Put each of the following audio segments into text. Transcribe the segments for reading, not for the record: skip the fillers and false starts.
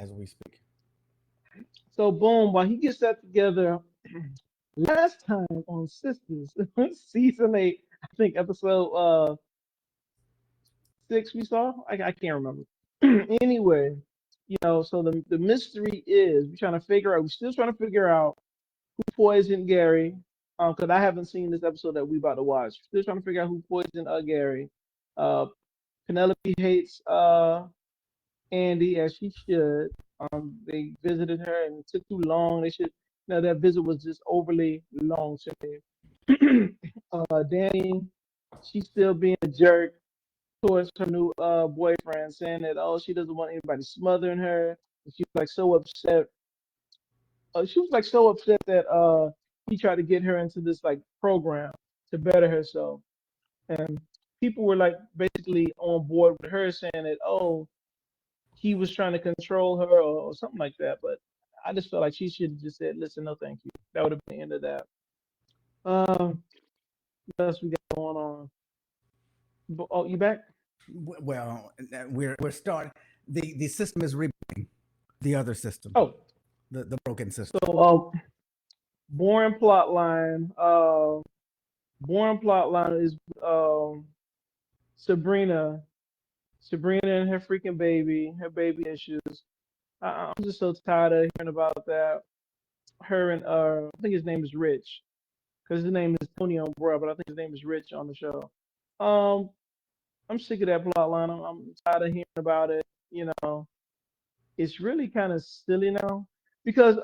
as we speak. So boom, while he gets that together, last time on Sisters, season 8, I think episode 6 we saw. I can't remember. Anyway, so the mystery is we're still trying to figure out who poisoned Gary. Because I haven't seen this episode that we about to watch. Still trying to figure out who poisoned Gary. Uh, Penelope hates Andy as she should. They visited her and it took too long. They should. That visit was just overly long to me. Danny, she's still being a jerk towards her new boyfriend, saying that she doesn't want anybody smothering her. And she was like so upset. She was like so upset that he tried to get her into this like program to better herself, and people were like basically on board with her saying that he was trying to control her or something like that. But I just felt like she should have just said, "Listen, no, thank you." That would have been the end of that. Um, what else we got going on? Oh, you back? Well, we're starting. The system is rebooting the other system, Oh, the broken system. so boring plot line. Boring plot line is Sabrina. Sabrina and her baby issues. I'm just so tired of hearing about that. Her and I think his name is Rich, because his name is Tony on Broad, but I think his name is Rich on the show. Um, I'm sick of that plot line. I'm tired of hearing about it. It's really kind of silly now because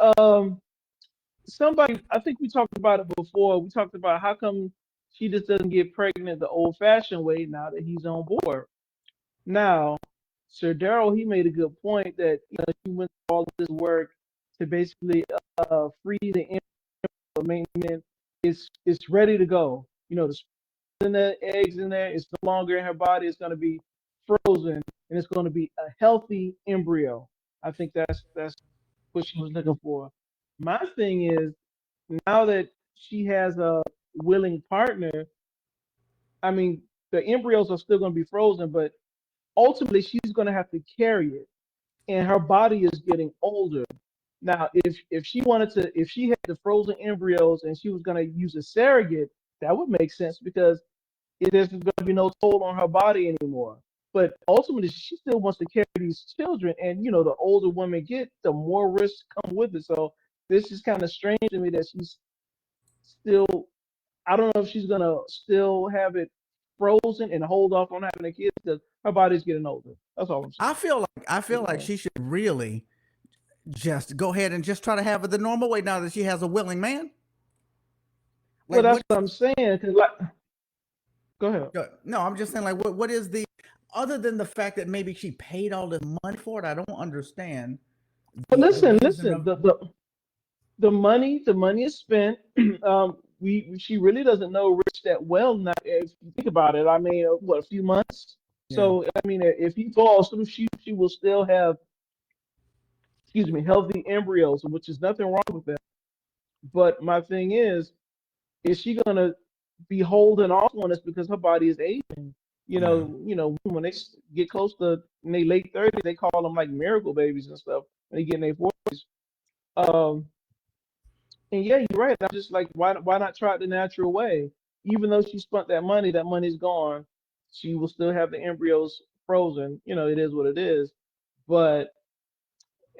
somebody, I think we talked about it before. We talked about how come she just doesn't get pregnant the old-fashioned way now that he's on board. Now, Sir Daryl, he made a good point that he went through all of this work to basically free the embryo. It's ready to go. The in the eggs in there. It's no longer in her body. It's going to be frozen, and it's going to be a healthy embryo. I think that's what she was looking for. My thing is now that she has a willing partner. I mean, the embryos are still going to be frozen, but ultimately she's going to have to carry it, and her body is getting older. Now, if she had the frozen embryos and she was going to use a surrogate, that would make sense because there's going to be no toll on her body anymore. But ultimately, she still wants to carry these children, and the older women get, the more risks come with it. So this is kind of strange to me that she's still. I don't know if she's gonna still have it frozen and hold off on having a kid because her body's getting older. That's all I'm saying. I feel like she should really just go ahead and just try to have it the normal way now that she has a willing man. Well, Like that's what? what I'm saying. Cause like, go ahead. No, I'm just saying like what is the other than the fact that maybe she paid all this money for it? I don't understand But the listen, reason listen. of. The money is spent. She really doesn't know Rich that well. Now, if you think about it, I mean, what, a few months. Yeah. So I mean, if he falls through, she will still have, excuse me, healthy embryos, which is nothing wrong with that. But my thing is she gonna be holding off on this because her body is aging? Yeah. When they get close to in their late 30s, they call them like miracle babies and stuff. When they get in their 40s, um, and yeah, you're right. I'm just like, why not try it the natural way? Even though she spent that money's gone. She will still have the embryos frozen. It is what it is. But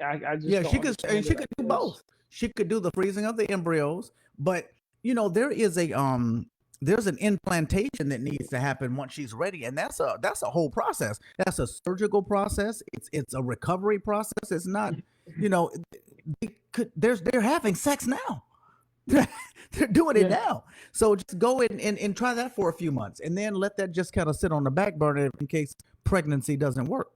I just Yeah, don't and understand she it. I could do guess. both. She could do the freezing of the embryos, but there is there's an implantation that needs to happen once she's ready, and that's a whole process. That's a surgical process. It's a recovery process. It's not, you know, they're having sex now. They're doing it Yeah. now. So just go and try that for a few months, and then let that just kind of sit on the back burner in case pregnancy doesn't work.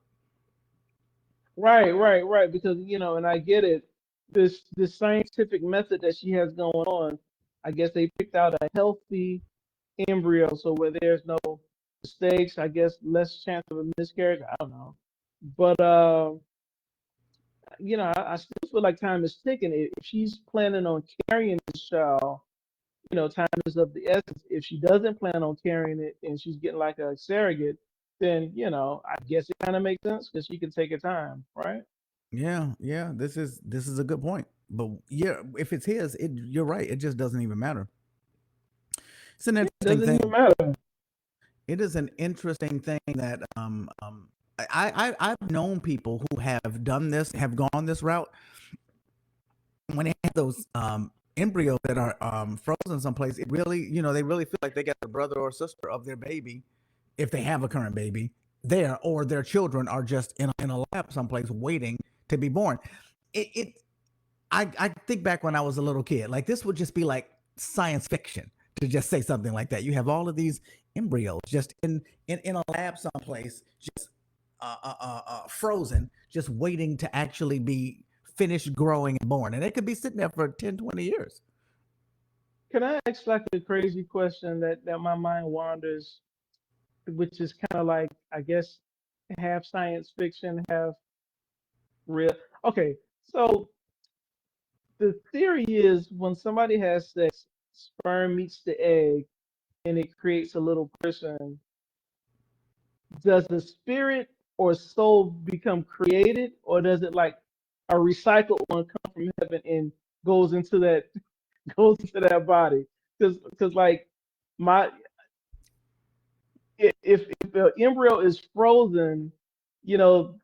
Right, right, right. Because and I get it. This scientific method that she has going on, I guess they picked out a healthy embryo, so where there's no mistakes, I guess less chance of a miscarriage. I don't know, but I still feel like time is ticking. If she's planning on carrying this child, time is of the essence. If she doesn't plan on carrying it and she's getting like a surrogate, then I guess it kind of makes sense because she can take her time, right? Yeah. This is a good point. But yeah, if it's his, you're right. It just doesn't even matter. It's an It interesting doesn't even thing. matter. It is an interesting thing that I've known people who have done this, have gone this route when they have those embryos that are frozen someplace. It really, they really feel like they got the brother or sister of their baby, if they have a current baby there, or their children are just in a lab someplace waiting to be born. It I think back when I was a little kid, like this would just be like science fiction to just say something like that. You have all of these embryos just in a lab someplace, just frozen, just waiting to actually be finished growing and born. And it could be sitting there for 10, 20 years. Can I ask like a crazy question that my mind wanders, which is kind of like, I guess, half science fiction, half real. Okay, so the theory is when somebody has sex, sperm meets the egg and it creates a little person. Does the spirit or soul become created, or does it like a recycled one come from heaven and goes into that goes into that body? Because like my if the embryo is frozen, you know,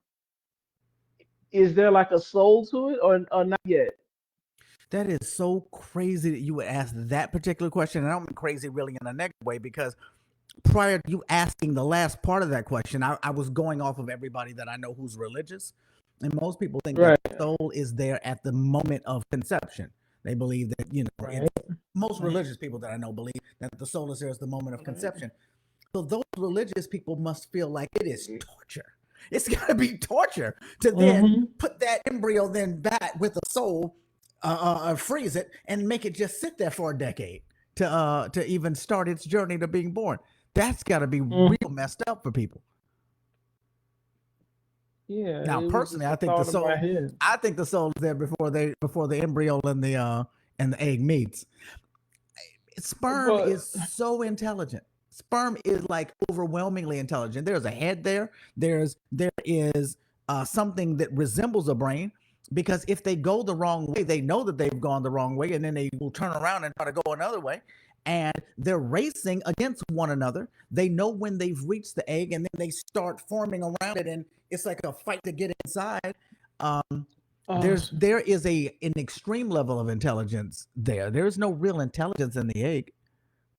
is there like a soul to it or not yet? That is so crazy that you would ask that particular question. And I don't mean crazy really in a negative way, because prior to you asking the last part of that question, I was going off of everybody that I know who's religious. And most people think that Right, the soul is there at the moment of conception. They believe that, right, most right, religious people that I know believe that the soul is there at the moment of right. conception. So those religious people must feel like it is torture. It's got to be torture to then Mm-hmm. put that embryo then back with a soul, freeze it, and make it just sit there for a decade to even start its journey to being born. That's got to be Mm-hmm. real messed up for people. Yeah, Now, it was personally, just a thought in my head. I think the soul is there before the embryo and the egg meets. Sperm But is so intelligent. Sperm is like overwhelmingly intelligent. There's a head there. There is something that resembles a brain, because if they go the wrong way, they know that they've gone the wrong way, and then they will turn around and try to go another way. And they're racing against one another. They know when they've reached the egg, and then they start forming around it, and it's like a fight to get inside. Um, uh, there is an extreme level of intelligence there. There is no real intelligence in the egg.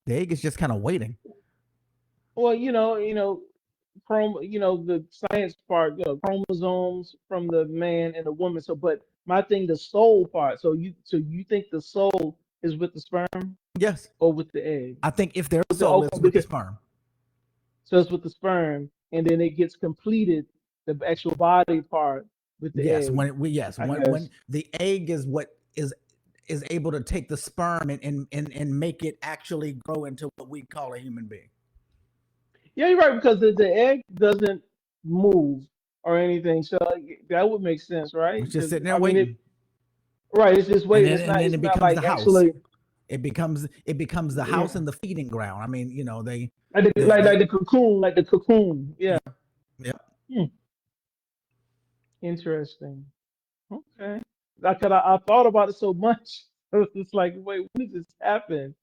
The egg is just kind of waiting. well, the science part, chromosomes from the man and the woman. So, but my thing, the soul part. So you think the soul is with the sperm Yes, or with the egg? I think if their soul Okay, is with the because sperm. so it's with the sperm, and then it gets completed, the actual body part with the Yes, egg, yes, I when guess. the egg is what is able to take the sperm and make it actually grow into what we call a human being. Yeah, you're right because the egg doesn't move or anything, so like, that would make sense, right? It's just Because sitting there I mean, waiting, right, it's just and waiting. then It's and not. then It's it not becomes like the house. actually. It becomes the house Yeah, and the feeding ground. I mean, like the, like the like the cocoon, like the cocoon. Yeah. yeah, yeah. Hmm. Interesting. Okay. Like, 'cause I thought about it so much. It's like, wait, when did this happen?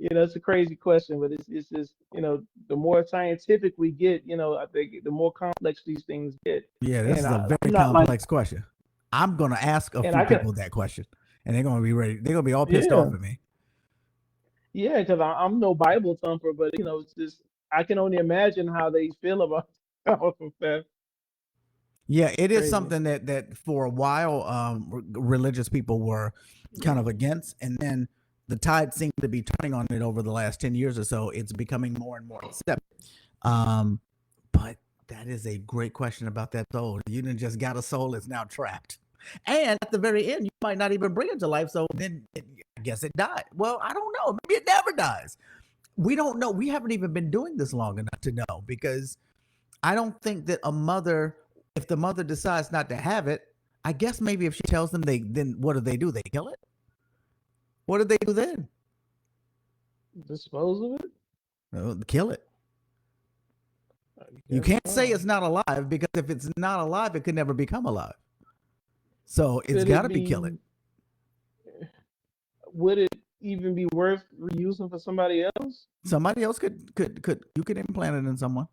It's a crazy question, but it's just the more scientific we get, I think the more complex these things get. Yeah, this And is a I'm very not like, complex question. I'm gonna ask a and few I could, people that question, and they're gonna be ready. They're gonna be all pissed yeah, off at me. yeah, because I'm no Bible thumper, but it's just I can only imagine how they feel about all of that. Yeah, it is Crazy. something that for a while, religious people were kind of against, and then the tide seemed to be turning on it over the last 10 years or so. It's becoming more and more accepted. Um, but that is a great question about that soul. You didn't just got a soul; it's now trapped. And at the very end, you might not even bring it to life. So then, I guess it died. Well, I don't know. Maybe it never dies. We don't know. We haven't even been doing this long enough to know, because I don't think that if the mother decides not to have it, I guess maybe if she tells them, then what do? They kill it? What do they do then? Dispose of it? Kill it. I You guess can't say so. it's not alive, because if it's not alive, it could never become alive. So it's Could got it to be killing. be? Would it even be worth reusing for somebody else? Somebody else could you could implant it in someone,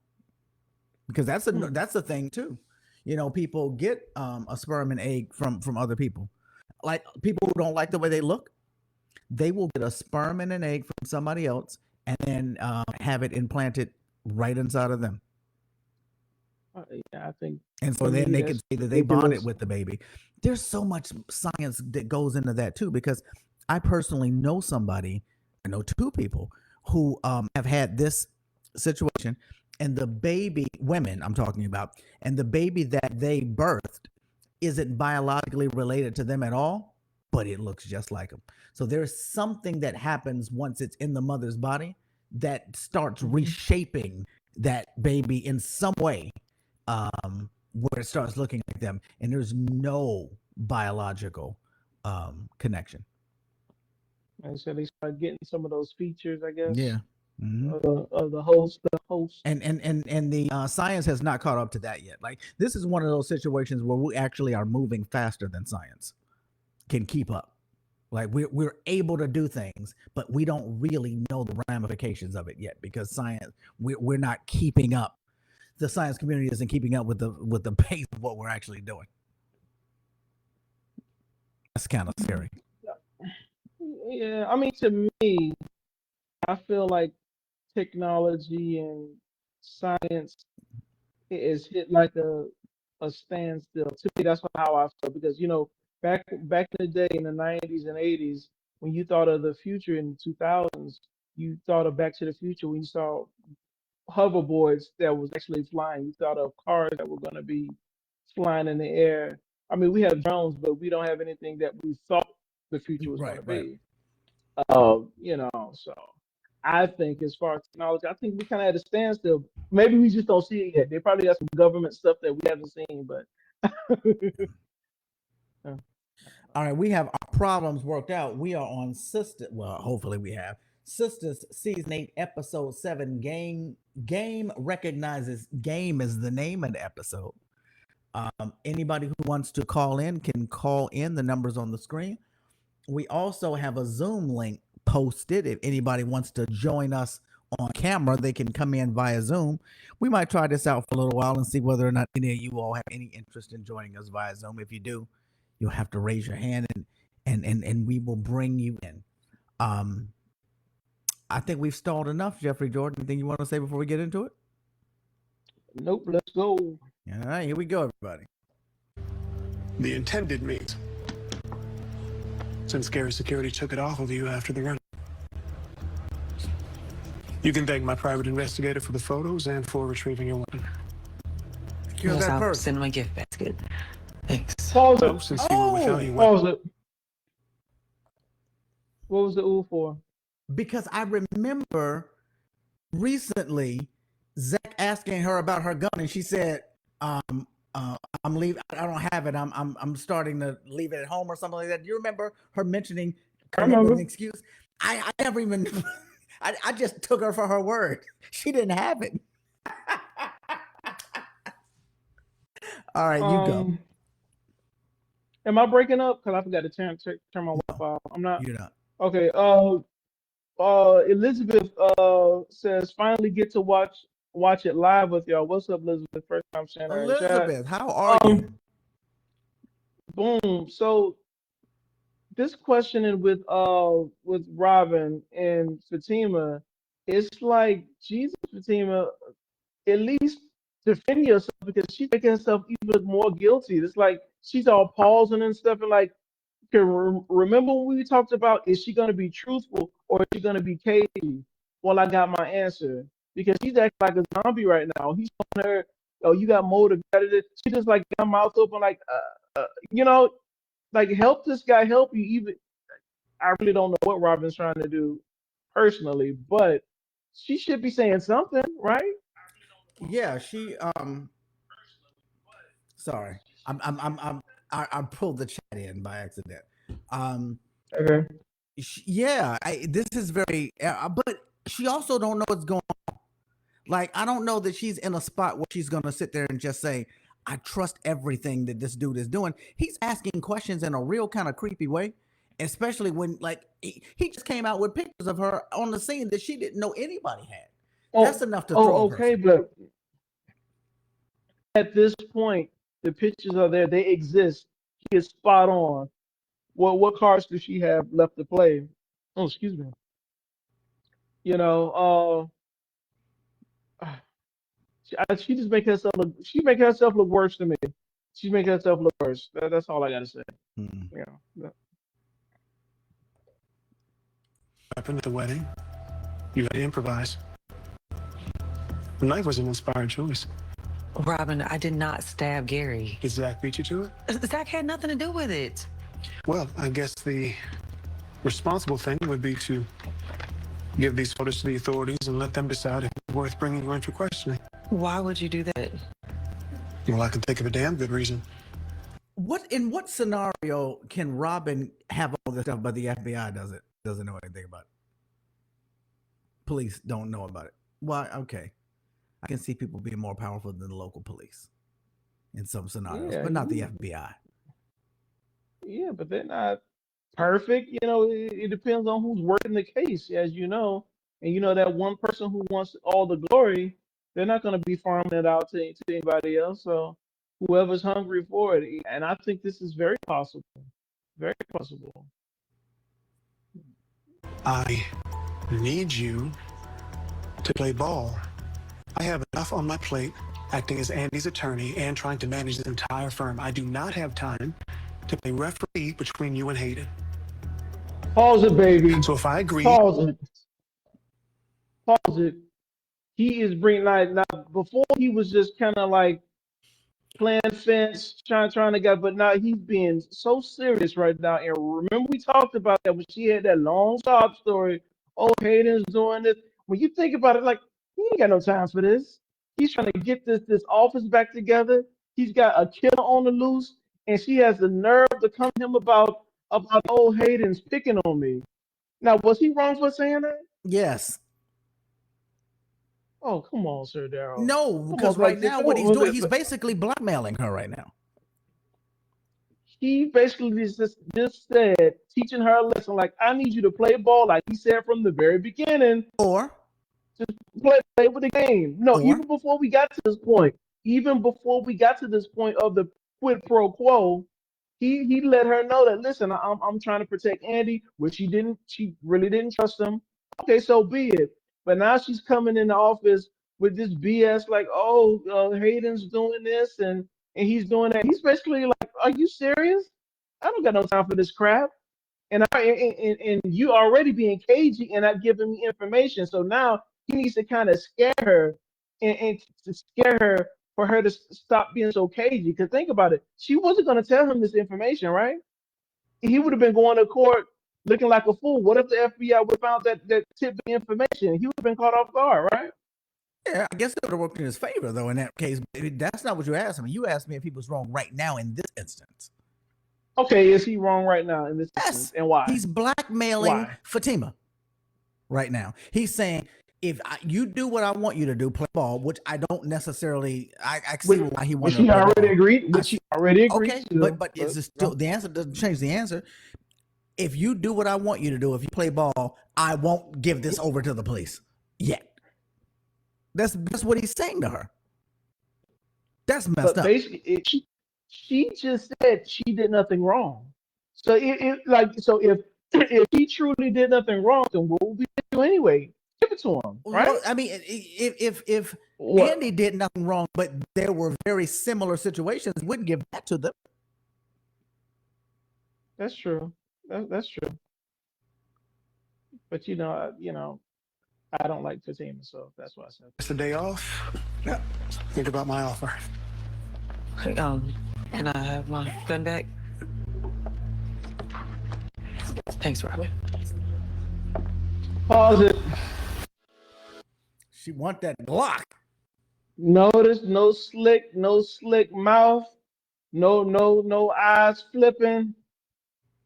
because Hmm. that's the thing too. People get a sperm and egg from other people. Like people who don't like the way they look, they will get a sperm and an egg from somebody else and then have it implanted right inside of them. Yeah, I think And to so then me they can that's say that they bonded ridiculous. with the baby. There's so much science that goes into that too, because I personally know somebody, I know two people who have had this situation, and the baby, women I'm talking about, and the baby that they birthed isn't biologically related to them at all, but it looks just like them. So there's something that happens once it's in the mother's body that starts Hmm. reshaping that baby in some way, where it starts looking like them, and there's no biological connection. And so they start getting some of those features, I guess, Yeah. Hmm. of the host. The host. And the science has not caught up to that yet. Like this is one of those situations where we actually are moving faster than science can keep up. Like we're able to do things, but we don't really know the ramifications of it yet, because science, we're not keeping up. The science community isn't keeping up with the pace of what we're actually doing. That's kind of scary. Yeah, I mean, to me, I feel like technology and science is hit like a standstill. To me, that's how I feel because back in the day in the 90s and 80s, when you thought of the future in the 2000s, you thought of Back to the Future when you saw hoverboards that was actually flying. You thought of cars that were going to be flying in the air. I mean, we have drones, but we don't have anything that we thought the future was going Right, to right. be. So I think as far as technology, I think we kind of at a standstill. Maybe we just don't see it yet. They probably got some government stuff that we haven't seen, but uh, All right, we have our problems worked out. We are on Sister. Well, hopefully we have Sisters season 8, episode 7. Game recognizes game is the name of the episode. Anybody who wants to call in can call in. The numbers on the screen. We also have a Zoom link posted. If anybody wants to join us on camera, they can come in via Zoom. We might try this out for a little while and see whether or not any of you all have any interest in joining us via Zoom. If you do, you'll have to raise your hand, and we will bring you in. Um, I think we've stalled enough, Jeffrey Jordan. Anything you want to say before we get into it? nope. Let's go. All right, here we go, everybody. The intended means. Since Gary Security took it off of you after the run. You can thank my private investigator for the photos and for retrieving your weapon. Secure Yes, that I'll first. send my gift basket. Thanks. Pause So, it. since you were without your weapon, Pause it. What was the ooh for? Because I remember recently Zach asking her about her gun, and she said, "I'm leaving. I don't have it. I'm starting to leave it at home or something like that." Do you remember her mentioning, I coming up with an remember. excuse? I never even. I just took her for her word. She didn't have it. All right, you go. Um, am I breaking up? Because I forgot to turn my No, Wi-Fi off. I'm not. you're not. Okay. Elizabeth says finally get to watch it live with y'all. What's up, Elizabeth? First time seeing her in chat. Elizabeth, how are you? Um, boom. So this questioning with Robin and Fatima, it's like Jesus, Fatima, at least defend yourself because she's making herself even more guilty. It's like she's all pausing and stuff and like remember when we talked about is she going to be truthful or is she going to be cagey? Well, I got my answer because she's acting like a zombie right now. He's telling her, "Oh, you got motive." She just like got her mouth open, like, you know, like help this guy help you. Even I really don't know what Robin's trying to do personally, but she should be saying something, right? Yeah, she. Sorry, I pulled the chat in by accident. Um, Okay. yeah, this is very, but she also don't know what's going on. Like, I don't know that she's in a spot where she's gonna sit there and just say, I trust everything that this dude is doing. He's asking questions in a real kind of creepy way, especially when like he just came out with pictures of her on the scene that she didn't know anybody had. That's Oh, enough to throw a oh, okay, person. but at this point, the pictures are there. They exist. She is spot on. What cards does she have left to play? Oh, excuse me. You know, she just make herself look. She make herself look worse to me. She make herself look worse. That's all I gotta say. Mm-mm. Yeah. Happened at the wedding. You had to improvise. The knife was an inspired choice. Robin, I did not stab Gary. Did Zach beat you to it? Zach had nothing to do with it. Well, I guess the responsible thing would be to give these photos to the authorities and let them decide if it's worth bringing you in for questioning. Why would you do that? Well, I can think of a damn good reason. What scenario can Robin have all this stuff, but the FBI doesn't know anything about it? Police don't know about it. Why? Okay, I can see people being more powerful than the local police in some scenarios, Yeah, but not the FBI. yeah, but they're not perfect. You know, it depends on who's working the case, as you know. And you know that one person who wants all the glory, they're not going to be farming it out to anybody else. So whoever's hungry for it, and I think this is very possible, very possible. I need you to play ball. I have enough on my plate acting as Andy's attorney and trying to manage this entire firm. I do not have time to play referee between you and Hayden. Pause it, baby. So if I agree, Pause it. Pause it. He is bringing like now. Before he was just kind of like playing fence, trying to get, but now he's being so serious right now. And remember, we talked about that when she had that long sob story. Oh, Hayden's doing this. When you think about it, like he ain't got no time for this. He's trying to get this office back together. He's got a killer on the loose, and she has the nerve to come to him about old Hayden's picking on me. Now, was he wrong for saying that? Yes. Oh, come on, Sir Darrell. No, Come because on, right like, now come what he's on, doing, he's basically blackmailing her right now. he basically just said, teaching her a lesson, like, I need you to play ball, like he said from the very beginning, Or play with the game. No, or even before we got to this point of the quid pro quo, he let her know that listen, I'm trying to protect Andy, which she really didn't trust him. Okay, so be it. But now she's coming in the office with this BS, like, oh, Hayden's doing this and he's doing that. He's basically like, are you serious? I don't got no time for this crap. And you already being cagey and not giving me information. So now he needs to kind of scare her and to scare her for her to stop being so cagey. Because think about it, she wasn't going to tell him this information, right? He would have been going to court looking like a fool. What if the FBI would have found that tip the information? He would have been caught off guard, right? yeah, I guess it would have worked in his favor though in that case. That's not what you asked me. You asked me if he was wrong right now in this instance. Okay, is he wrong right now in this instance? Yes, And why? he's blackmailing Why? Fatima right now. He's saying, if you do what I want you to do, play ball, which I don't necessarily. I see why he wanted to She play already ball. agreed. Which she already agreed Okay, to. but it's still the answer doesn't change the answer. If you do what I want you to do, if you play ball, I won't give this over to the police yet. That's what he's saying to her. That's messed But up. basically, she just said she did nothing wrong. So if he truly did nothing wrong, then what would we do anyway? Give it to him, right? Well, I mean, if What? Andy did nothing wrong, but there were very similar situations, wouldn't give that to them. That's true. That's true. But I don't like Fatima, so that's why I said. it's the day off. Yeah. Think about my offer. Can I have my gun back? Thanks, Robin. Pause it. She want that Glock. Notice no slick mouth, no eyes flipping.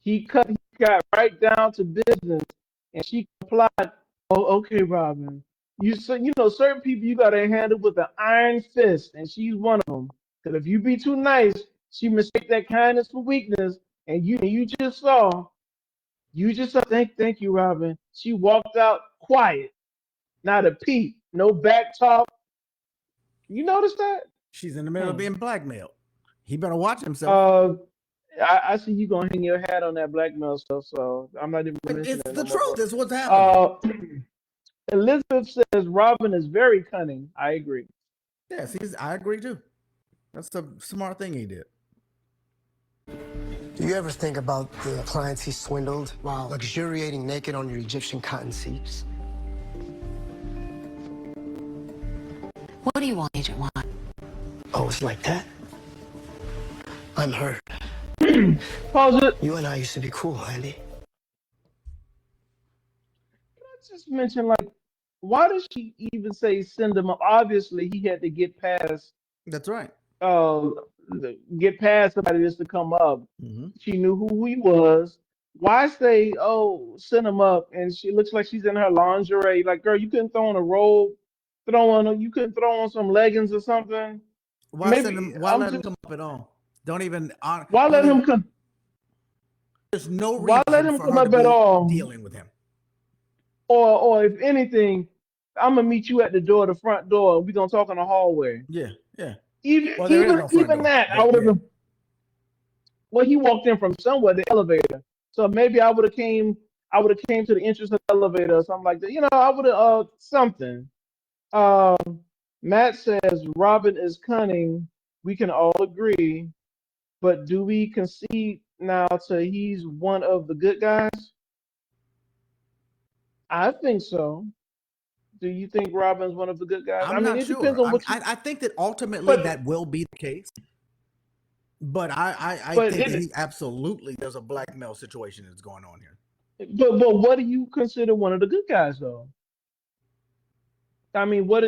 He got right down to business, and she complied. Oh, okay, Robin. Certain people you gotta handle with an iron fist, and she's one of them. Because if you be too nice, she mistake that kindness for weakness, and you just saw, thank you, Robin. She walked out quiet, not a peep, no back talk. You notice that? She's in the middle of Hmm. being blackmailed. He better watch himself. Uh, I see you gonna hang your hat on that blackmail stuff, so I'm not even gonna mention It's that the no more. truth. It's what's happening. Uh, Elizabeth says Robin is very cunning. I agree. Yes, I agree too. That's a smart thing he did. Do you ever think about the clients he swindled while luxuriating naked on your Egyptian cotton seats? What do you want, Agent Juan? Oh, it's like that? I'm hurt. Pause it. You and I used to be cool, Andy. Let's just mention, like, why does she even say send him up? Obviously, he had to That's right. uh, get past somebody just to come up. Mm-hmm. She knew who he was. Why say, oh, send him up? And she looks like she's in her lingerie. Like, girl, you couldn't throw on a robe, you couldn't throw on some leggings or something. Why send him? Maybe Why let him come up at all? Don't even. why let don't him even- come? There's no Why let reason him for come her to up at be all? dealing with him. Or if anything, I'm gonna meet you at the door, the front door, and we're gonna talk in the hallway. Yeah, yeah. Even Well, there is no front door, that, I but would have yeah. been. Well, he walked in from somewhere, the elevator. So maybe I would have came to the entrance of the elevator or something like that. I would have something. Um, Matt says Robin is cunning. We can all agree, but do we concede now to he's one of the good guys? I think so. Do you think Robin's one of the good guys? I I'm mean, not it depends sure. on what you. I think that ultimately But that will be the case. But I but think that it, he absolutely there's a blackmail situation that's going on here. but what do you consider one of the good guys though? I mean, what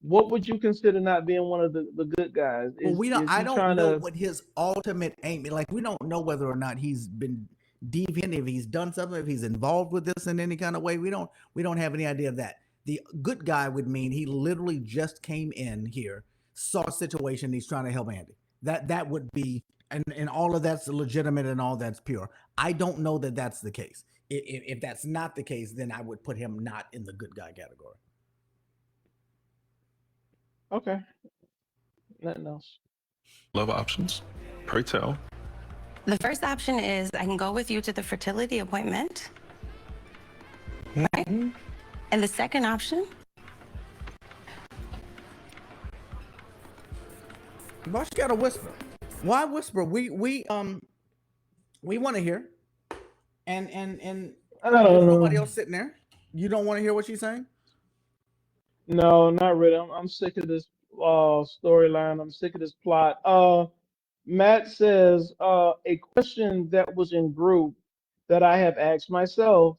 what would you consider not being one of the good guys? Well, Is I he don't trying know to? what his ultimate aim is. Like, we don't know whether or not he's been deviant, if he's done something, if he's involved with this in any kind of way. We don't have any idea of that. The good guy would mean he literally just came in here, saw a situation, he's trying to help Andy. That would be, and all of that's legitimate and all that's pure. I don't know that that's the case. If that's not the case, then I would put him not in the good guy category. Okay, nothing else. Love options. Pray tell. The first option is I can go with you to the fertility appointment. Right? And the second option, Why she gotta whisper? Why whisper? We want to hear, and I there's don't nobody know. else sitting there. You don't want to hear what she's saying? No, not really. I'm sick of this storyline. I'm sick of this plot. Matt says a question that was in group that I have asked myself: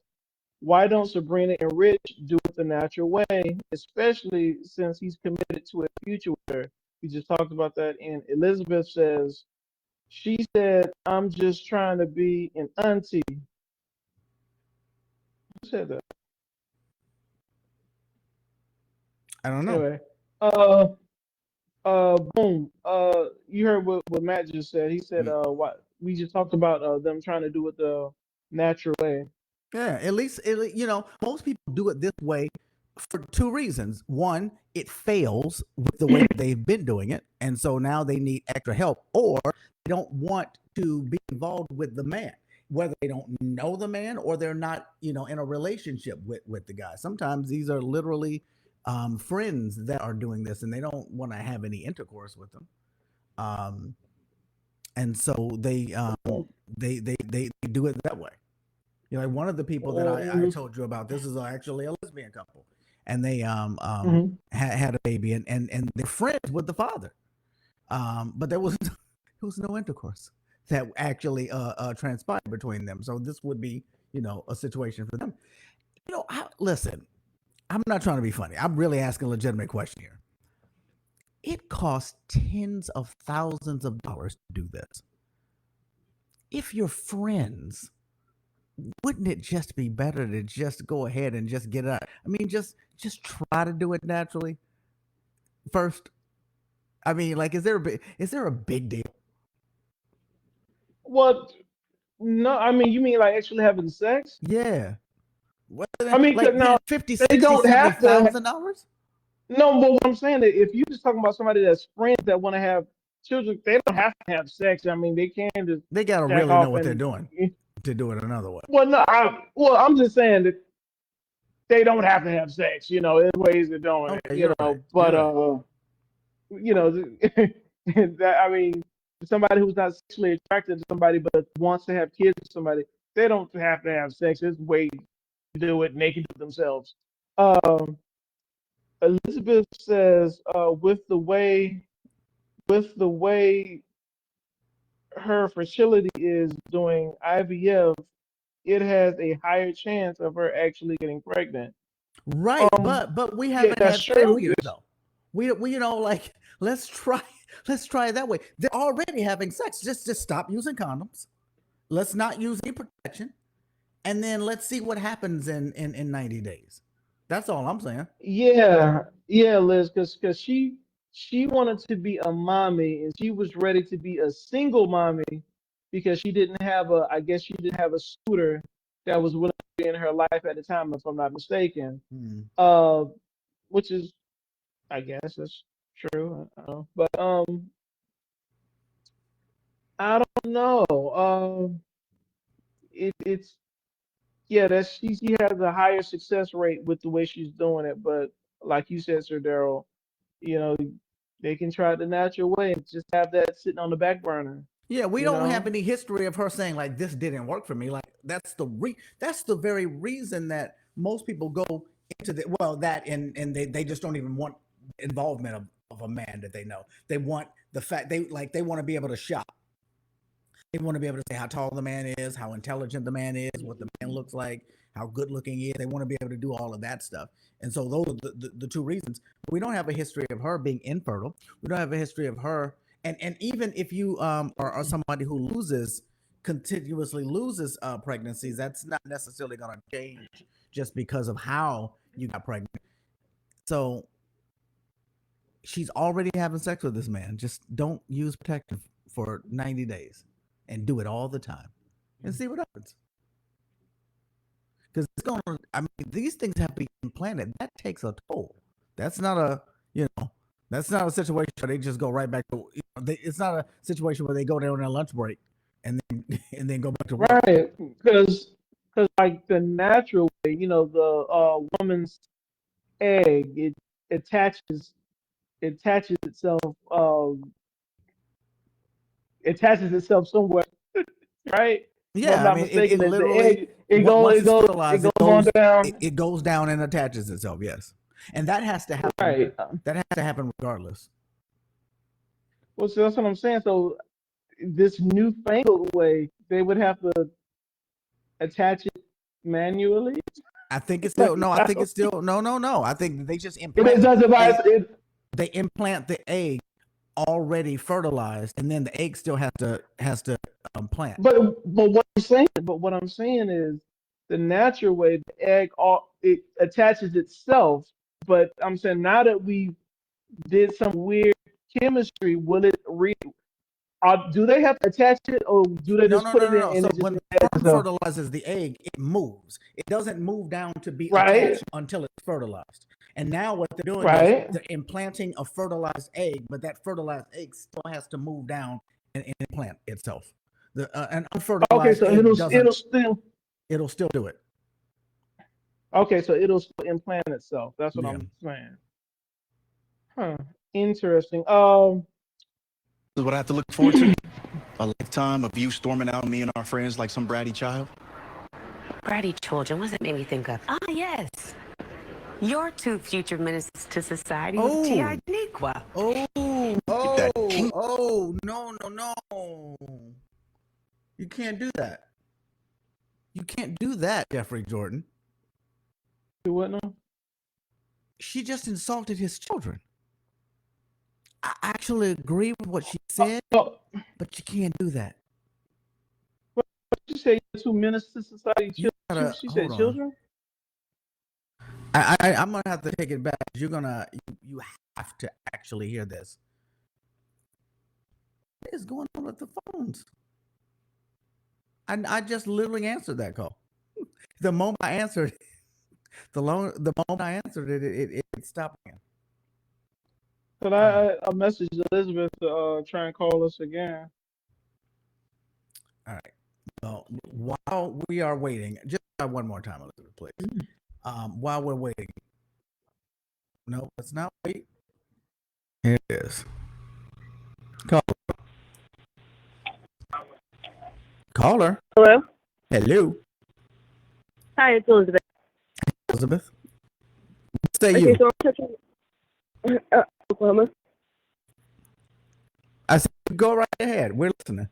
why don't Sabrina and Rich do it the natural way, especially since he's committed to a future with her? We just talked about that. And Elizabeth says she said, "I'm just trying to be an auntie." Who said that? I don't know. Anyway, boom. You heard what Matt just said. He said, Mm. what we just talked about them trying to do it the natural way. Yeah, at least most people do it this way for two reasons. One, it fails with the way that they've been doing it, and so now they need extra help, or they don't want to be involved with the man, whether they don't know the man or they're not, in a relationship with the guy. Sometimes these are literally friends that are doing this, and they don't want to have any intercourse with them. And so they do it that way. Like one of the people that I told you about, this is actually a lesbian couple, and they had a baby, and they're friends with the father, but there was no intercourse that actually transpired between them. So this would be a situation for them. Listen, I'm not trying to be funny. I'm really asking a legitimate question here. It costs tens of thousands of dollars to do this. If you're friends, wouldn't it just be better to just go ahead and just get it out? I mean, just try to do it naturally first. I mean, like, is there a big deal? What? No, I mean, you mean like actually having sex? Yeah. What, I mean, 'cause like paying now 50, they 60, don't have to. $70,000? No, but what I'm saying is, if you just talking about somebody that's friends that want to have children, they don't have to have sex. I mean, they can just They gotta jack really know off what they're and. doing to do it another way. Well, no, I'm just saying that they don't have to have sex. There's ways of doing it. Okay, you're right. But You're right. you know, that I mean, somebody who's not sexually attracted to somebody but wants to have kids with somebody, they don't have to have sex. There's ways to do it, and they can do it themselves. Um, Elizabeth says, with the way her fertility is doing IVF, it has a higher chance of her actually getting pregnant. Right, Um, but we yeah, haven't that's had true. failures though. We like let's try let's try it that way. They're already having sex. Just stop using condoms. Let's not use any protection, and then let's see what happens in 90 days. That's all I'm saying. Yeah, yeah, Liz, because she wanted to be a mommy and she was ready to be a single mommy because she didn't have I guess she didn't have a suitor that was willing to be in her life at the time, if I'm not mistaken. Hmm. Uh, which is, I guess, that's true. I don't know. But I don't know. It's yeah, she has a higher success rate with the way she's doing it, but like you said, Sir Daryl, you know, they can try it the natural way and just have that sitting on the back burner, Yeah, we you don't have know? any history of her saying like this didn't work for me. Like that's the very reason that most people go into the well that and they just don't even want involvement of a man that they know. They want the fact they want to be able to shop. They want to be able to say how tall the man is, how intelligent the man is, what the man looks like, how good looking he is. They want to be able to do all of that stuff. And so those are the two reasons. We don't have a history of her being infertile. We don't have a history of her. And even if you are somebody who continuously loses pregnancies, that's not necessarily going to change just because of how you got pregnant. So she's already having sex with this man. Just don't use protective for 90 days and do it all the time and see what happens. Because it's going to, I mean, these things have to be implanted. That takes a toll. That's not that's not a situation where they just go right back to, it's not a situation where they go down on their lunch break and then, and then go back to work. Right, because like the natural way, the woman's egg, it attaches attaches itself attaches itself somewhere, right? If I'm Yeah, I not mean, it mistaken, that the literally egg it goes once it it's goes it fertilized, goes on down. it goes down and attaches itself. Yes, and that has to happen. Right. That has to happen regardless. Well, so that's what I'm saying. So this newfangled way, they would have to attach it manually. I think it's Like, still no. I I think don't- it's still no, no, no. I think they just it is implant just they about it. they implant the egg already fertilized, and then the egg still has to plant. But what I'm saying is the natural way the egg all it attaches itself. But I'm saying now that we did some weird chemistry, will it do they have to attach it or do they No, just no, put no, it no, in no. and So it just when the attach sperm itself? fertilizes the egg, it moves. It doesn't move down to be Right, attached until it's fertilized. And now what they're doing is right. they're implanting a fertilized egg, but that fertilized egg still has to move down and implant itself. An Okay, unfertilized so egg it'll doesn't. still It'll still do it. okay, so it'll still implant itself. That's what Yeah. I'm saying. Huh. Interesting. This is what I have to look forward to. A lifetime of you storming out on me and our friends like some bratty child. Bratty children, what does it make me think of? Ah, yes. Your two future ministers to society with T.I. Nequa. No, no, no. You can't do that. You can't do that, Jeffrey Jordan. Do what now? She just insulted his children. I actually agree with what she said, Oh, but you can't do that. she said two ministers to society. You gotta She hold said on. children. I'm gonna have to take it back. You have to actually hear this. What is going on with the phones? I just literally answered that call. The moment I answered, the moment I answered it, it stopped again. But I messaged Elizabeth to try and call us again. All right. Well, while we are waiting, just try one more time, Elizabeth, please. While we're waiting. No, let's not wait. Here it is. Caller. Hello. Hello. Hi, it's Elizabeth. Elizabeth. What say Okay, you? so I'm touching Oklahoma. I said, go right ahead. We're listening.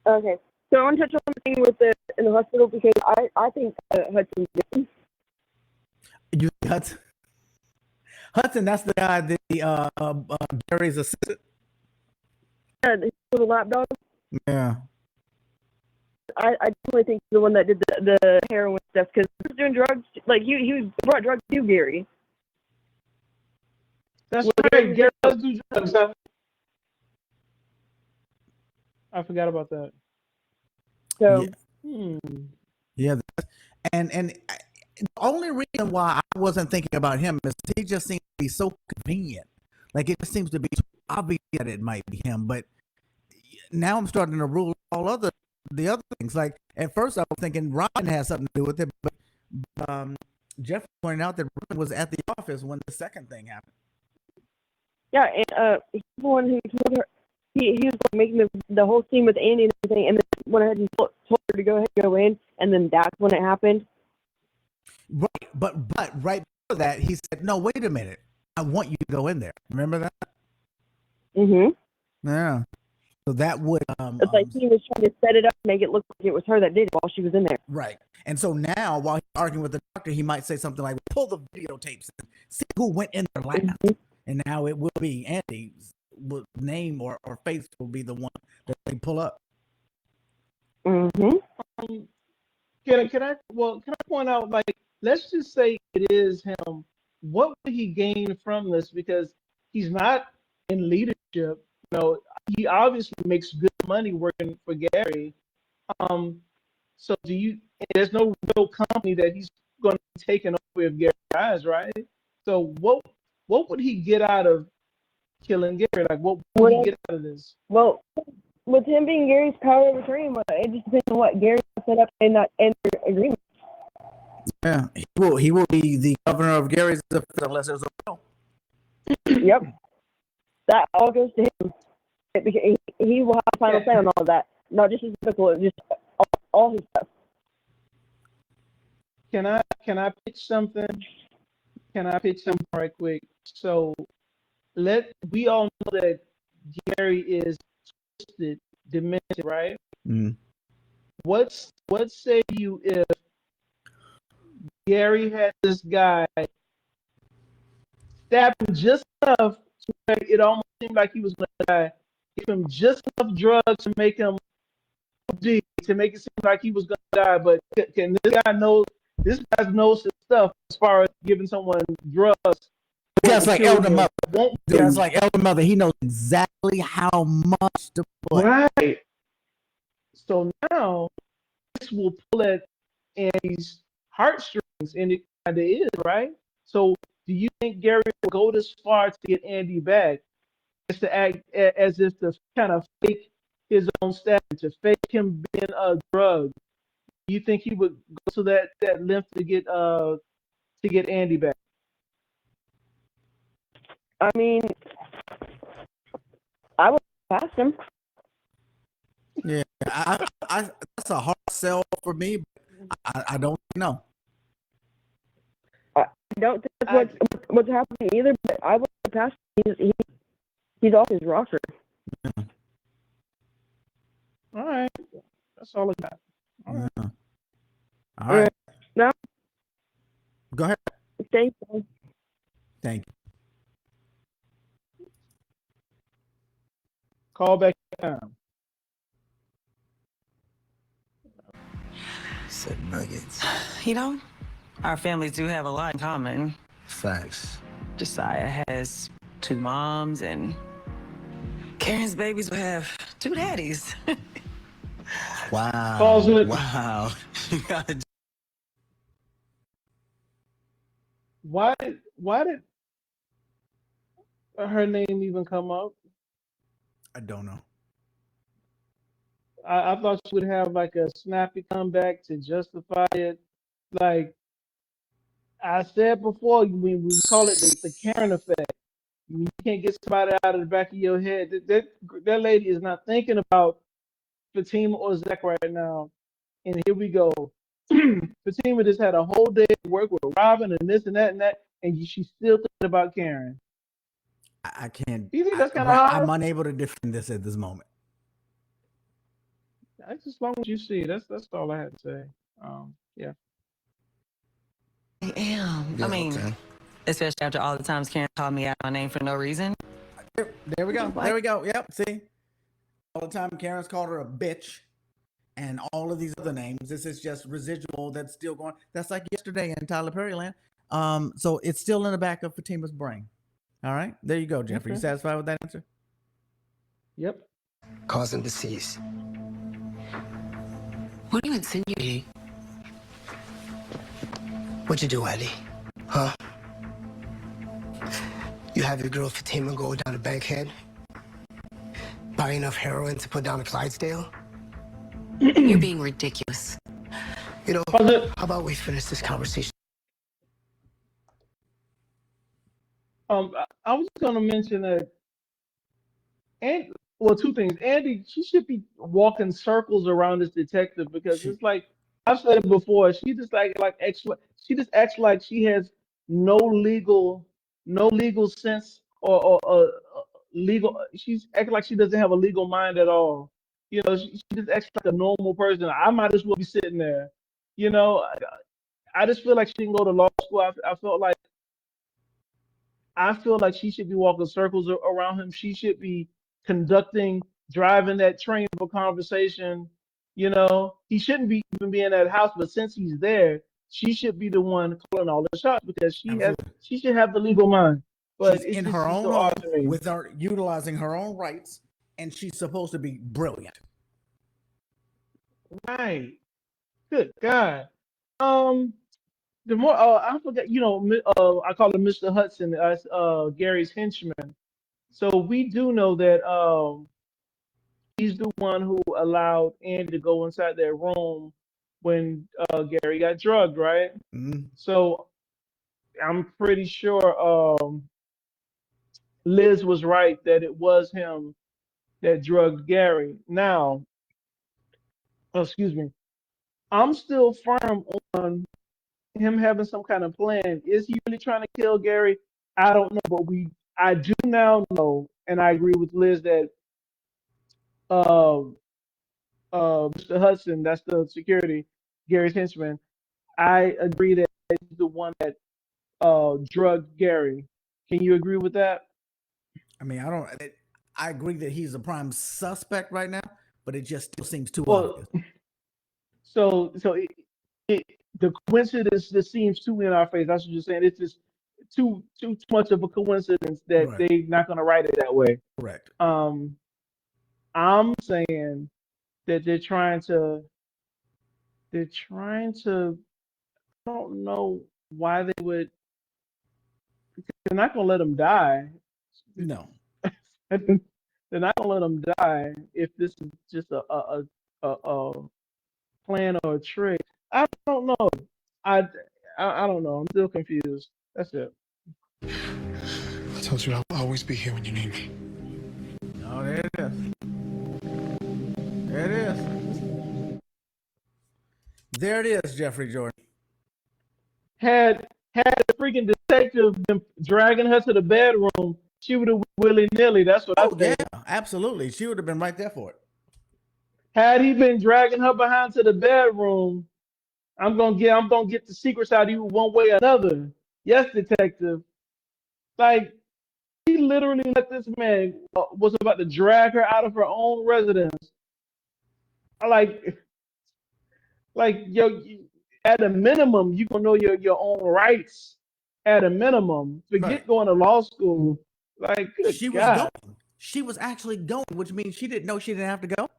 Okay, so I want to touch on the thing with in the hospital because I think Hudson did. You Hudson? Hudson, that's the guy that Gary's assistant. Yeah, the lapdog. Yeah. I definitely think he's the one that did the heroin stuff because he was doing drugs. Like he brought drugs to Gary. That's right. Gary does do drugs. I forgot about that. So. Yeah. And the only reason why I wasn't thinking about him is he just seems to be so convenient. Like it just seems to be obvious that it might be him. But now I'm starting to rule all the other things. Like at first I was thinking Ryan has something to do with it, but Jeff pointed out that Ryan was at the office when the second thing happened. Yeah, and he's the one who told her he was like making the whole scene with Andy and everything, and then went ahead and told her to go ahead and go in, and then that's when it happened. Right, but right before that, he said, "No, wait a minute, I want you to go in there." Remember that? Yeah. So that would it's like he was trying to set it up, make it look like it was her that did it while she was in there. Right. And so now, while he's arguing with the doctor, he might say something like, "Pull the videotapes and see who went in there last." And now it will be Andy's name or face will be the one that they pull up. Can I point out, like, let's just say it is him. What would he gain from this? Because he's not in leadership. You know, he obviously makes good money working for Gary. So there's no real company that he's going to be taking over if Gary dies, right? So what would he get out of killing Gary? Like, what would he get out of this? Well, with him being Gary's power of attorney, it just depends on what Gary set up in that agreement. Yeah, he will be the governor of Gary's unless there's a will. Yep, that all goes to him. He will have final say on all of that, not just his medical, just all his stuff. Can I pitch something? Can I pitch something right quick? So we all know that Gary is twisted, demented, right? Mm. What say you if Gary had this guy stab him just enough to make it almost seemed like he was going to die? Give him just enough drugs to make him to make it seem like he was going to die. But can this guy knows his stuff as far as giving someone drugs? Just like Elder Mother. Just like Elder Mother, he knows exactly how much to put. Right. So now this will pull at Andy's heartstrings, and it kind of is, right? So do you think Gary will go this far to get Andy back, just to act as if to kind of fake his own status, to fake him being a drug? Do you think he would go to that length to get Andy back? I mean, I would pass him. Yeah, I that's a hard sell for me. But I don't know. I don't think that's what's happening either. But I would pass him. He's off his roster. Yeah. All right, that's all I got. All right. All right. Now, go ahead. Thank you. Thank you. Call back time. Said nuggets. You know, our families do have a lot in common. Facts. Josiah has 2 moms, and Karen's babies will have two daddies. Wow. Pause it. Wow. Why did her name even come up? I don't know. I thought she would have like a snappy comeback to justify it. Like I said before, we call it the Karen effect. You can't get somebody out of the back of your head. That lady is not thinking about Fatima or Zach right now. And here we go. Fatima just had a whole day of work with Robin and this and that, and she's still thinking about Karen. I can't. Do you think that's kind of hard? I'm unable to defend this at this moment. That's as long as you see. That's all I had to say. Yeah. I am. Yeah, I mean, okay. especially after all the times Karen called me out my name for no reason. There we go. There we go. Yep. See, all the time Karen's called her a bitch, and all of these other names. This is just residual that's still going. That's like yesterday in Tyler Perry land. So it's still in the back of Fatima's brain. All right. There you go, Jeffrey. You Okay. satisfied with that answer? Yep. Cause and disease. What are you insinuating? What'd you do, Eddie? Huh? You have your girl Fatima go down to Bankhead? Buy enough heroin to put down a Clydesdale? You're being ridiculous. You know, Pause it. how about we finish this conversation? I was gonna mention that, and well, two things. Andy, she should be walking circles around this detective because it's like I've said it before. She just she just acts like she has no legal sense or legal. She's acting like she doesn't have a legal mind at all. You know, she just acts like a normal person. I might as well be sitting there. You know, I just feel like she didn't go to law school. I feel like she should be walking circles around him. She should be driving that train of a conversation. You know, he shouldn't be even be in that house, but since he's there, she should be the one calling all the shots because Absolutely. she should have the legal mind. But She's it's in just her it's own so home odd to me. with her utilizing her own rights, and she's supposed to be brilliant. Right. Good God. The more I forget, I call him Mr. Hudson, Gary's henchman. So we do know that he's the one who allowed Andy to go inside their room when Gary got drugged, right? Mhm. So I'm pretty sure Liz was right that it was him that drugged Gary. Now, excuse me, I'm still firm on him having some kind of plan. Is he really trying to kill Gary? I don't know, but I do now know, and I agree with Liz that um Mr. Hudson, that's the security, Gary's henchman. I agree that he's the one that drugged Gary. Can you agree with that? I mean, I agree that he's a prime suspect right now, but it just still seems too Well, obvious. so the coincidence just seems too in our face. That's what you're saying. It's just too much of a coincidence that Right. they're not going to write it that way. Correct. I'm saying that they're trying to. I don't know why they would. They're not going to let him die. No. They're not going to let him die if this is just a plan or a trick. I don't know. I don't know. I'm still confused. That's it. I told you I'll always be here when you need me. Oh, there it is. There it is. There it is, Jeffrey Jordan. Had the freaking detective been dragging her to the bedroom, she would have willy-nilly. That's what I Oh, yeah, think. absolutely. She would have been right there for it. Had he been dragging her behind to the bedroom, I'm gonna get the secrets out of you one way or another. Yes, detective. Like he literally let this man was about to drag her out of her own residence. I like yo, at a minimum, you gonna know your own rights. At a minimum, forget Right. going to law school. Like, good She was God. going. she was actually going, which means she didn't know she didn't have to go.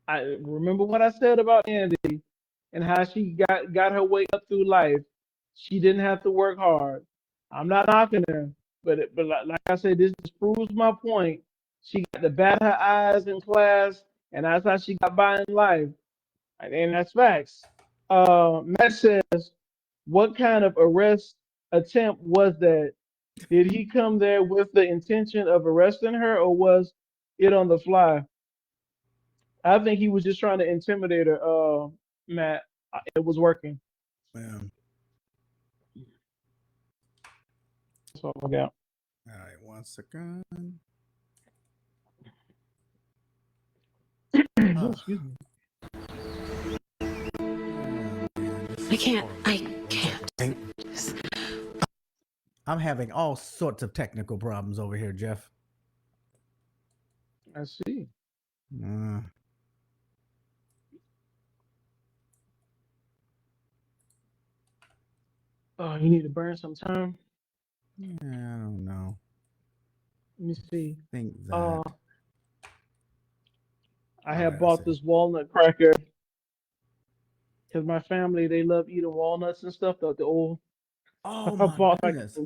I remember what I said about Andy and how she got her way up through life. She didn't have to work hard. I'm not knocking her, but like I said, this just proves my point. She got to bat her eyes in class, and that's how she got by in life. And that's facts. Matt says, what kind of arrest attempt was that? Did he come there with the intention of arresting her, or was it on the fly? I think he was just trying to intimidate her, Matt. It was working. Yeah. That's all I got. All right, 1 second. Excuse me. I can't. I'm having all sorts of technical problems over here, Jeff. I see. Oh, you need to burn some time. Yeah, I don't know. Let me see. I think that. I have bought this walnut cracker because my family, they love eating walnuts and stuff. The old. Oh I my bought goodness.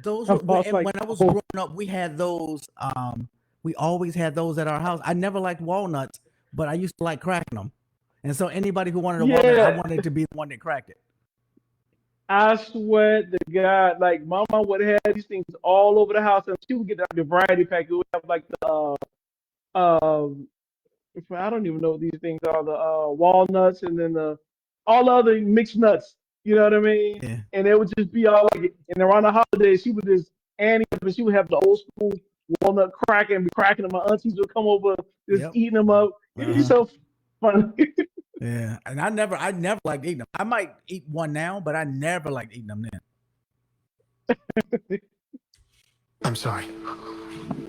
Those I were bought and when I was growing up, we had those. We always had those at our house. I never liked walnuts, but I used to like cracking them. And so anybody who wanted a walnut, I wanted to be the one that cracked it. I swear to God, like Mama would have these things all over the house, and she would get the variety pack. It would have like the I don't even know what these things are, the walnuts, and then all the other mixed nuts. You know what I mean? Yeah. And it would just be all like, and around the holidays, she would just Annie, but she would have the old school walnut cracker and be cracking them. My aunties would come over, just eating them up. It'd be so funny. Yeah, and I never liked eating them. I might eat one now, but I never liked eating them then. I'm sorry.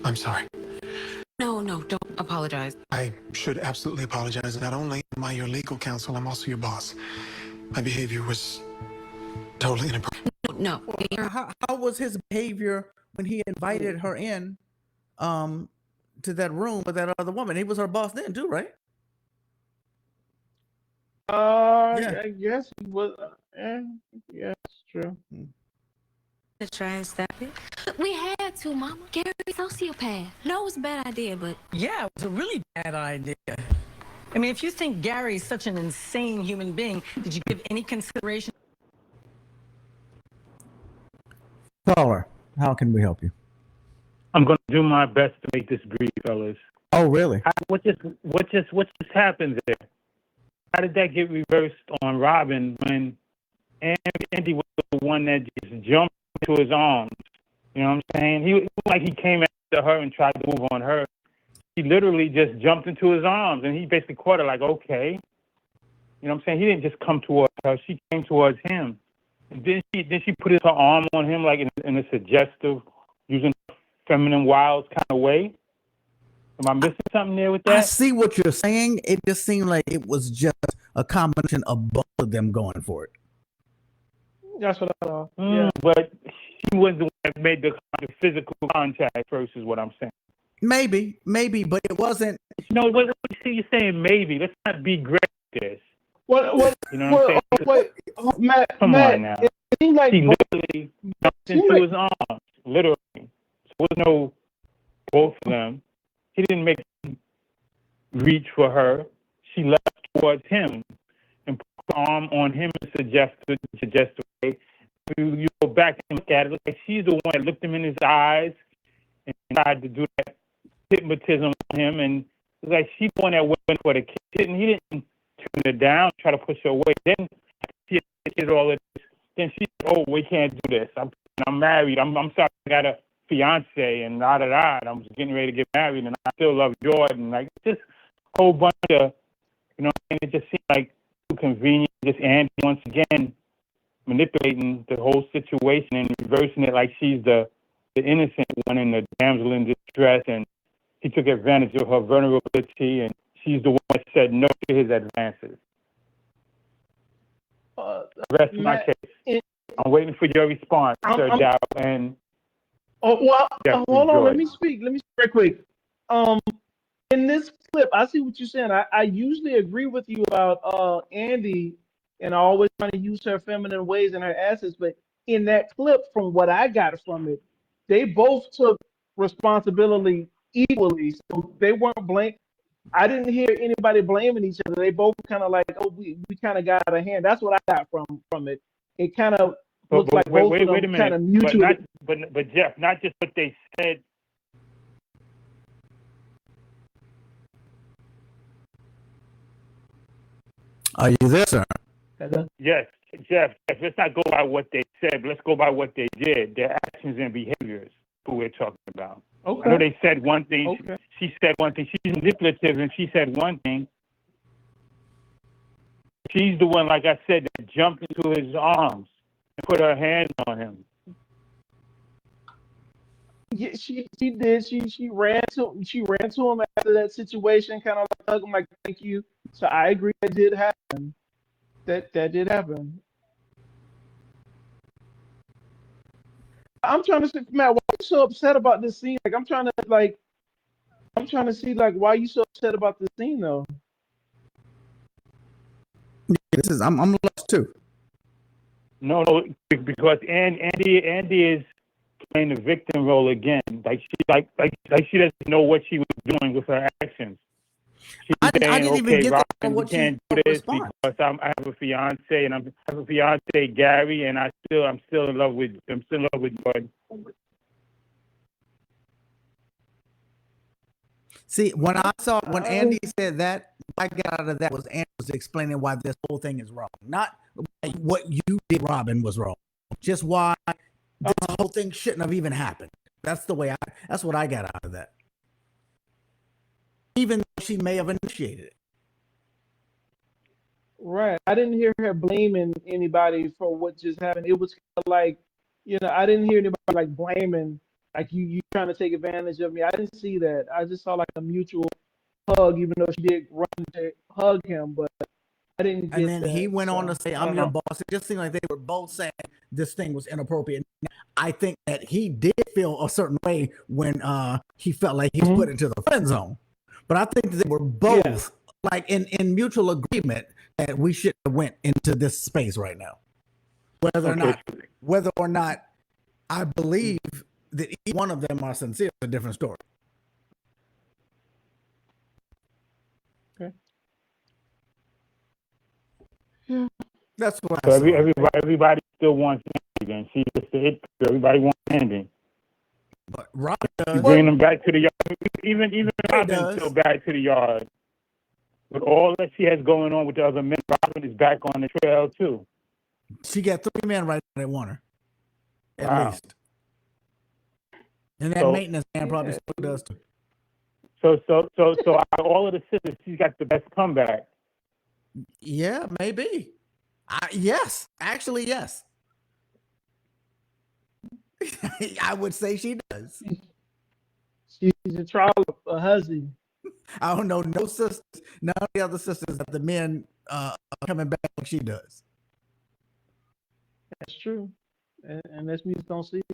I'm sorry. No, don't apologize. I should absolutely apologize. Not only am I your legal counsel, I'm also your boss. My behavior was totally inappropriate. No. How was his behavior when he invited her in to that room with that other woman? He was her boss then too, right? I guess he was. Yeah, it's true. To try and stop it? We had to, Mama. Gary's sociopath. No, it was a bad idea, but Yeah, it was a really bad idea. I mean, if you think Gary is such an insane human being, did you give any consideration? Caller, how can we help you? I'm going to do my best to make this brief, fellas. Oh, really? What just happened there? How did that get reversed on Robin when Andy was the one that just jumped into his arms? You know what I'm saying? He was like he came after her and tried to move on her. He literally just jumped into his arms, and he basically caught her like, okay. You know what I'm saying? He didn't just come towards her. She came towards him. And then she put her arm on him like in a suggestive, using feminine wiles kind of way. Am I missing something there with that? I see what you're saying. It just seemed like it was just a combination of both of them going for it. That's what I thought. But she was the one that made the physical contact first, is what I'm saying. Maybe, but it wasn't. You know, what you're saying maybe. Let's not be great at this. What? You know what I'm saying? Wait, Matt. Come on now. It seemed like she literally jumped into his arms, literally. So there was no both of them. He didn't make him reach for her. She left towards him and put her arm on him in a suggestive way. You go back and look at it, like she's the one that looked him in his eyes and tried to do that hypnotism on him. And it's like she's the one that went for the kiss. He didn't turn her down, try to push her away. Then she did all of this. Then she said, oh, we can't do this. I'm married. I'm sorry. I got a fiance and da. I'm just getting ready to get married, and I still love Jordan. Like just a whole bunch of, you know, and it just seemed like too convenient. Just Andy once again manipulating the whole situation and reversing it like she's the innocent one and the damsel in distress, and he took advantage of her vulnerability, and she's the one that said no to his advances. Rest of my case. I'm waiting for your response, Sir Dow, and Oh well, Jeffrey hold on. Let me Jordan. speak. Let me speak right quick. Um, in this clip, I see what you're saying. I usually agree with you about Andy and always trying to use her feminine ways and her assets, but in that clip, from what I got from it, they both took responsibility equally. So they weren't blame. I didn't hear anybody blaming each other. They both kind of like, oh, we kind of got out of hand. That's what I got from it. It kind of looked like Wait, both of wait them a kind minute. of But mutually. not, but Jeff, not just what they said. Are you there, sir? Yes, Jeff. Let's not go by what they said. But let's go by what they did. Their actions and behaviors. Who we're talking about. Okay. I know they said one thing. Okay. She said one thing. She's manipulative, and she said one thing. She's the one, like I said, that jumped into his arms and put her hand on him. Yeah, she did. She ran to him after that situation, kind of like hugged him like thank you. So I agree that did happen. That did happen. I'm trying to see, Matt, why are you so upset about this scene? Like I'm trying to see like why you so upset about this scene though. I'm lost too. No, because Andy is playing the victim role again. Like she doesn't know what she was doing with her actions. She's I saying, didn't even okay, get Robin, what you can't do this because I have a fiance and I have a fiance, Gary, and I'm still in love with Jordan. See, when Andy said that, what I got out of that was Andy was explaining why this whole thing is wrong. Not what you did, Robin, was wrong. Just why this whole thing shouldn't have even happened. That's what I got out of that. Even though she may have initiated it. Right. I didn't hear her blaming anybody for what just happened. It was kind of like, I didn't hear anybody like blaming, like you trying to take advantage of me. I didn't see that. I just saw like a mutual hug, even though she did run to hug him, but I didn't get And then that. he went on to say, I I'm don't your know. boss. It just seemed like they were both saying this thing was inappropriate. I think that he did feel a certain way when he felt like he was put into the friend zone. But I think they were both like in mutual agreement that we should have went into this space right now. Whether or not I believe that each one of them are sincere is a different story. Okay. Yeah. That's what So I saw. everybody still wants Andy again. She's just the hit. Everybody wants Andy. But Robin You does. bring them back to the yard. Even Robin's does. still back to the yard. With all that she has going on with the other men, Robin is back on the trail too. She got 3 men right now that want her. At Wow. least. And that maintenance man probably still does too. So out of all of the sisters, she's got the best comeback. Yeah, maybe. Yes, actually, yes. I would say she does. She's a trial of a husband. I don't know no sisters, none of the other sisters that the men are coming back like she does. That's true. Unless we just don't see it.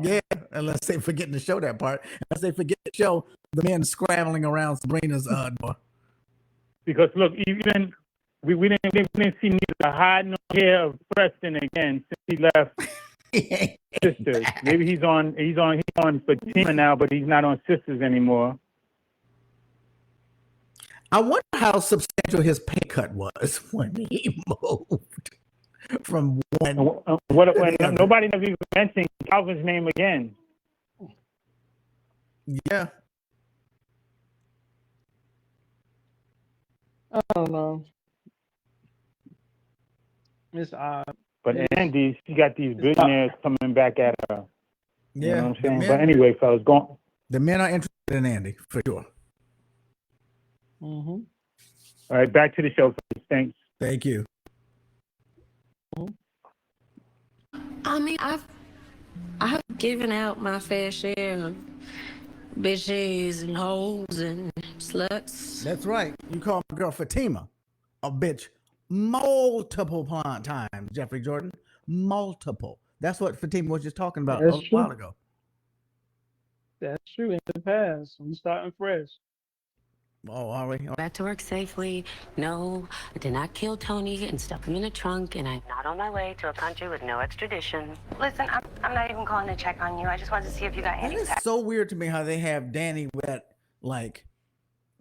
Yeah, unless they forget to show that part. Unless they forget to show the men scrambling around Sabrina's door. Because look, even we didn't see neither hide nor hair of Preston again since he left Sisters. Maybe he's on Fatima now, but he's not on Sisters anymore. I wonder how substantial his pay cut was when he moved from one. Nobody never even mentioned Calvin's name again. Yeah. I don't know. It's odd. But Andy, she got these billionaires coming back at her. Yeah. You know what I'm saying? But anyway, fellas, go. The men are interested in Andy, for sure. Mm-hmm. All right, back to the show, fellas. Thanks. Thank you. I mean, I've given out my fair share of bitches and hoes and sluts. That's right. You call my girl Fatima a bitch multiple times, Jeffrey Jordan. Multiple. That's what Fatima was just talking about a while ago. That's true. In the past, we starting fresh. Oh, are we? Back to work safely. No, I did not kill Tony and stuff him in a trunk, and I'm not on my way to a country with no extradition. Listen, I'm not even calling to check on you. I just wanted to see if you got That any. is so weird to me how they have Danny with that like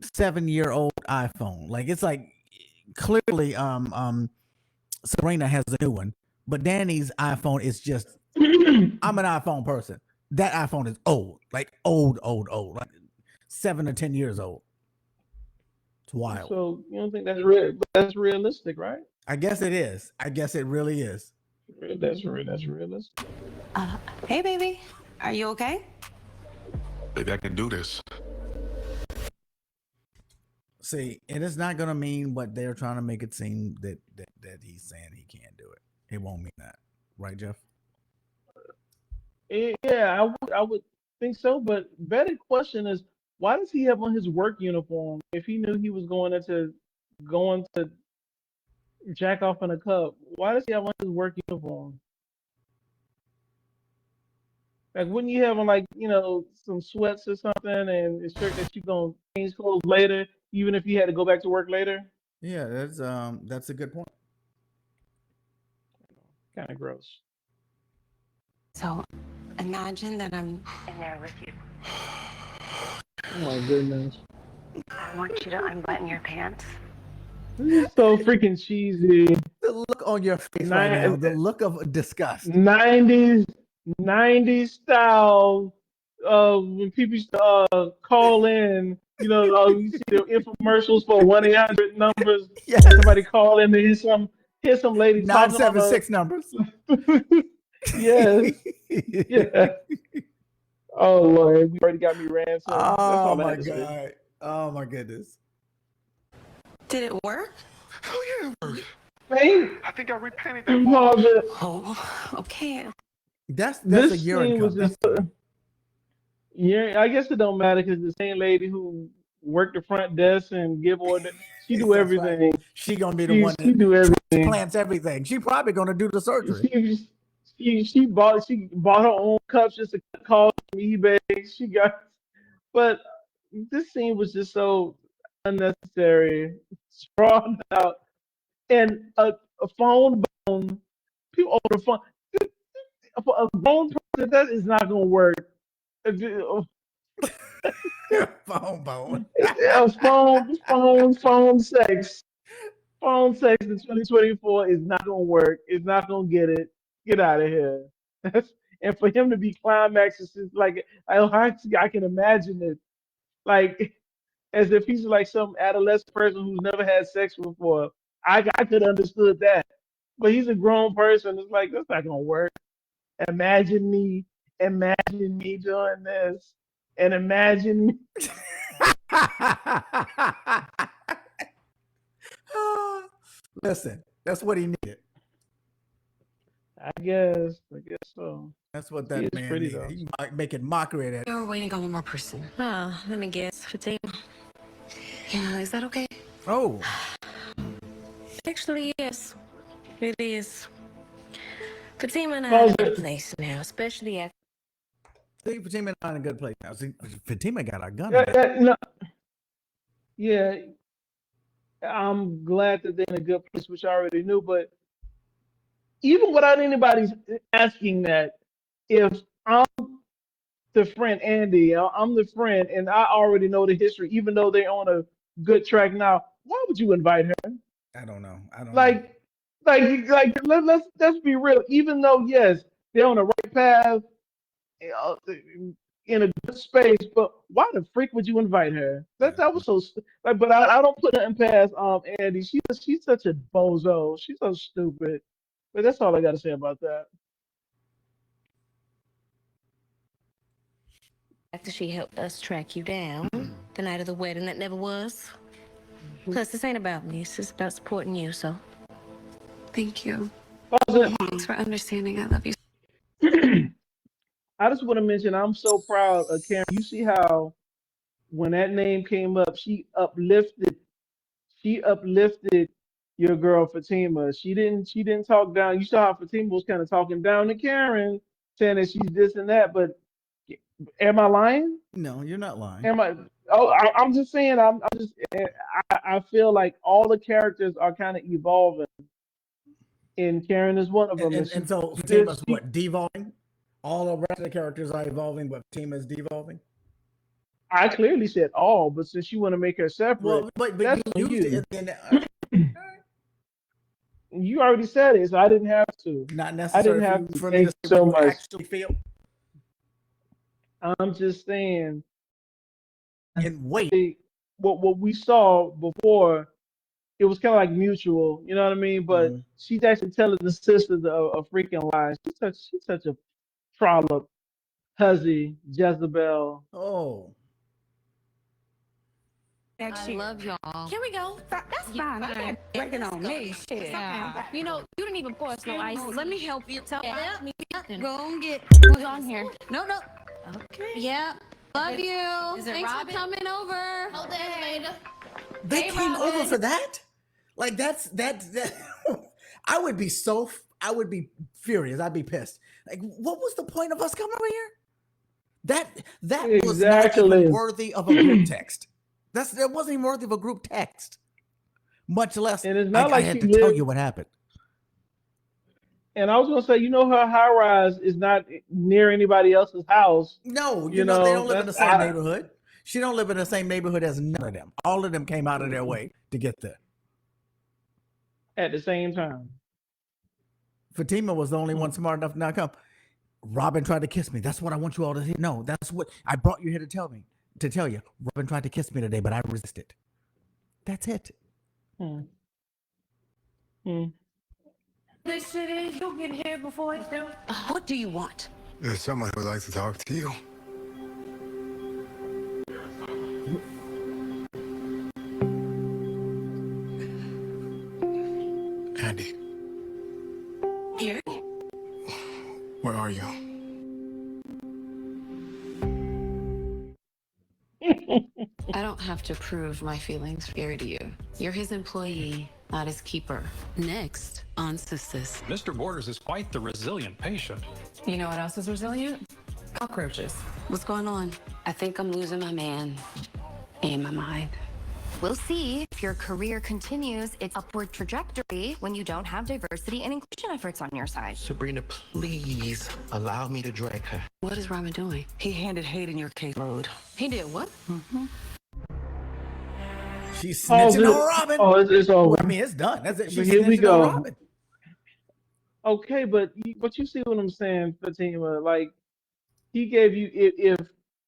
7-year-old iPhone. Like it's like clearly Serena has a new one, but Danny's iPhone is just I'm an iPhone person. That iPhone is old, like old, like 7 or 10 years old. It's wild. So you don't think that's real? That's realistic, right? I guess it is. I guess it really is. That's realistic. Hey, baby, are you okay? Maybe I can do this. See, it is not going to mean what they're trying to make it seem that he's saying he can't do it. It won't mean that, right, Jeff? Yeah, I would think so. But better question is, why does he have on his work uniform if he knew he was going to jack off in a cup? Why does he have on his work uniform? Like, wouldn't you have on like some sweats or something and a shirt that you gonna change clothes later, even if you had to go back to work later? Yeah, that's a good point. Kind of gross. So, imagine that I'm in there with you. Oh my goodness. I want you to unbutton your pants. This is so freaking cheesy. The look on your face right now, the look of disgust. 90s style. When people used to call in, you see the infomercials for 1-800 numbers. Yes. Somebody call in to hear some lady talking on 976 numbers. Yes. Yeah. Oh Lord, you already got me ranting. Oh my God. Oh my goodness. Did it work? Oh yeah, it worked. Man, I think I repainted that wall. Oh, okay. That's this a urine scene cup. was just. Yeah, I guess it don't matter because the same lady who worked the front desk and give order, she do That's right. everything. She gonna be the one She do everything. plants everything. She probably gonna do the surgery. She bought her own cups just to call from eBay. She got, but this scene was just so unnecessary, drawn out, and a phone bone. People on the phone. A grown person, that is not gonna work. Phone bone. Phone sex. Phone sex in 2024 is not gonna work. It's not gonna get it. Get out of here. And for him to be climaxed, it's just like I can imagine it, like as if he's like some adolescent person who's never had sex before. I could understood that, but he's a grown person. It's like that's not gonna work. Imagine me doing this, and imagine me. Listen, that's what he needed. I guess so. That's what He that is man pretty, needed. though. He making mockery of that. You're waiting on one more person. Let me guess. Fatima. Yeah, is that okay? Oh, Actually, yes. It is. Fatima and I How's are in a it? good place now, especially after. see, Fatima not in a good place now. See, Fatima got a gun. No, yeah, I'm glad that they're in a good place, which I already knew. But even without anybody asking that, if I'm the friend Andy, I'm the friend, and I already know the history, even though they're on a good track now, why would you invite her? I don't know. Like, let's be real. Even though yes, they're on the right path, uh, in a good space, but why the freak would you invite her? That was so like. But I don't put nothing past Andy. She's such a bozo. She's so stupid. But that's all I got to say about that. After she helped us track you down the night of the wedding that never was. Plus, this ain't about me. It's just about supporting you, so. Thank you. Also, Thanks for understanding. I love you. I just want to mention I'm so proud of Karen. You see how when that name came up, she uplifted your girl Fatima. She didn't talk down. You saw how Fatima was kind of talking down to Karen, saying that she's this and that, but Am I lying? No, you're not lying. Am I? Oh, I'm just saying. I'm just. I feel like all the characters are kind of evolving, and Karen is one of And them. and, And and so she did. Fatima's what, devolving? All the rest of the characters are evolving, but Fatima's devolving. I clearly said all, but since you want to make her separate, Well, but that's you on used you. it, and You already said it, so I didn't have to. not I didn't necessary for have you to for me to say say what so you much. actually feel. I'm just saying And wait, what we saw before. It was kind of like mutual, you know what I mean? But mhm. she's actually telling the sisters a freaking lie. She's such a trollop, hussy, Jezebel. Oh, I love y'all. Can we go? That's fine. I can't break it on me. Shit. Yeah. You know, you didn't even pour us no ice. Let me help you. Tell me. Go and get who's on here. No. Okay. Yeah. Love you. Is it Thanks Robin? For coming over. Hold it later. they Hey, came over Robin. for that? Like that I would be I would be furious. I'd be pissed. Like, what was the point of us coming over here? That was not even Exactly. worthy of a group text. That wasn't even worthy of a group text. Much less And it's I, not I like had she to tell lived. you what happened. And I was gonna say, her high rise is not near anybody else's house. No, You they know, don't live in that's the same neighborhood. She don't live in the same neighborhood as none of them. All of them came out of their way to get there. at the same time. Fatima was the only one smart enough to not come. Robin tried to kiss me. That's what I want you all to hear. No, that's what I brought you here to tell you. Robin tried to kiss me today, but I resisted. That's it. Hmm. Hmm. This city, you'll get here before it's done. What do you want? There's someone who would like to talk to you. Andy, Here. where are you? I don't have to prove my feelings fair to you. You're his employee, not his keeper. Next on Sisters. Mr. Borders is quite the resilient patient. You know what else is resilient? Cockroaches. What's going on? I think I'm losing my man and my mind. We'll see if your career continues its upward trajectory when you don't have diversity and inclusion efforts on your side. Sabrina, please allow me to drag her. What is Rama doing? He handed Hate in your caseload. He did what? She's snitching on Robin. It's over. Well, I mean, it's done. That's it. She's Here we snitching go. on Robin. Okay, but you see what I'm saying, Fatima? Like, he gave you, if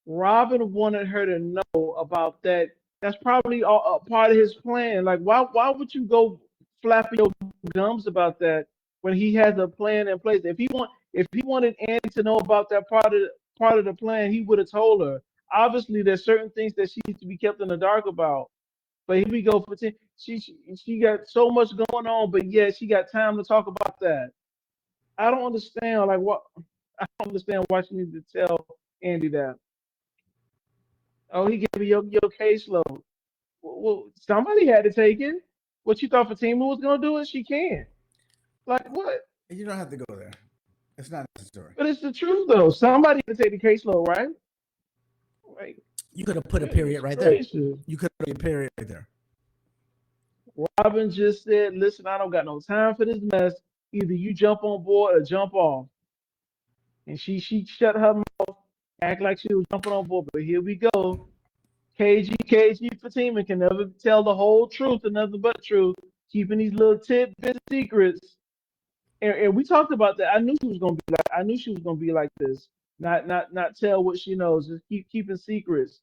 Robin wanted her to know about that, that's probably a part of his plan. Like, why would you go flapping your gums about that when he has a plan in place? If he wanted Annie to know about that part of the plan, he would have told her. Obviously, there's certain things that she needs to be kept in the dark about. But here we go. She got so much going on, but yet she got time to talk about that. I don't understand. Like, what? I don't understand why she needed to tell Andy that. Oh, he gave you your caseload. Well, somebody had to take it. What you thought Fatima was gonna do it? She can't. Like what? You don't have to go there. It's not necessary. But it's the truth though. Somebody had to take the caseload, right? Like, You could have put a period right there. crazy. You could have put a period right there. Robin just said, "Listen, I don't got no time for this mess. Either you jump on board or jump off." And she shut her mouth, act like she was jumping on board. But here we go. KG Fatima can never tell the whole truth and nothing but truth, keeping these little tidbits secrets. And we talked about that. I knew she was gonna be like this. Not tell what she knows. Just keeping secrets.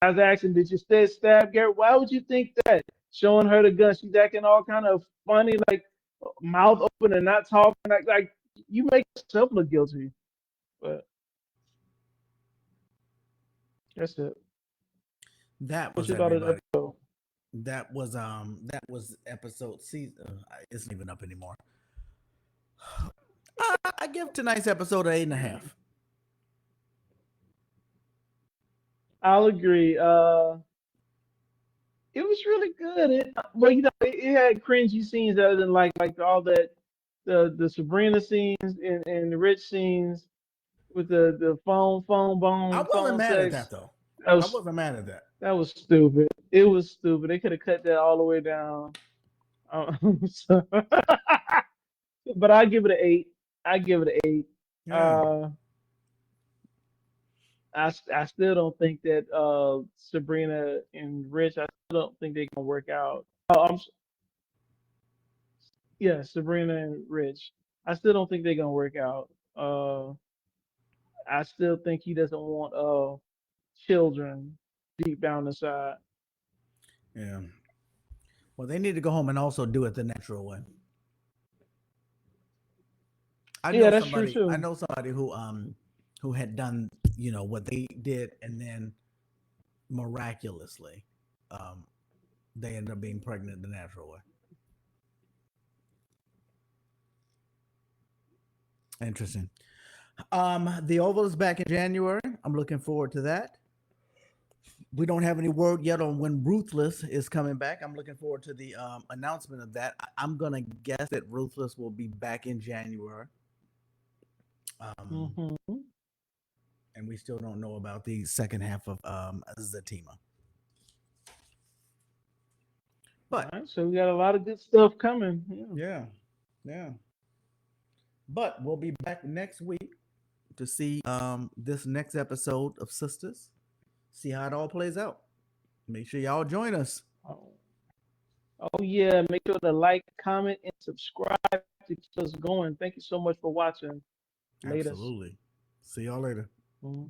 I was asking, did you stab Gary? Why would you think that? Showing her the gun, she's acting all kind of funny, like mouth open and not talking, like you make yourself look guilty. But that's it. That What was you thought of the everybody. episode? That was episode season. It's not even up anymore. I give tonight's episode an 8.5. I'll agree. It was really good. It had cringy scenes other than like all that the Sabrina scenes and the Rich scenes. with the phone I bone wasn't phone mad at sex. that though. That I was wasn't mad at that. that was stupid. It was stupid. They could have cut that all the way down. So- but I give it an 8. I give it an 8. Yeah. Uh, I still don't think that Sabrina and Rich. I still don't think they can work out. Yeah, Sabrina and Rich. I still don't think they're gonna work out. I still think he doesn't want children deep down inside. Yeah. Well, they need to go home and also do it the natural way. I Yeah, know that's true somebody. I too. know somebody who had done what they did, and then miraculously, um, they ended up being pregnant the natural way. Interesting. The Oval is back in January. I'm looking forward to that. We don't have any word yet on when Ruthless is coming back. I'm looking forward to the announcement of that. I'm gonna guess that Ruthless will be back in January. Um, Hmm. and we still don't know about the second half of Zatima. All But right, so we got a lot of good stuff coming. yeah, yeah. But we'll be back next week to see this next episode of Sisters. See how it all plays out. Make sure y'all join us. Oh, oh yeah, make sure to like, comment, and subscribe to keep us going. Thank you so much for watching. Latest. Absolutely. See y'all later. Mhm.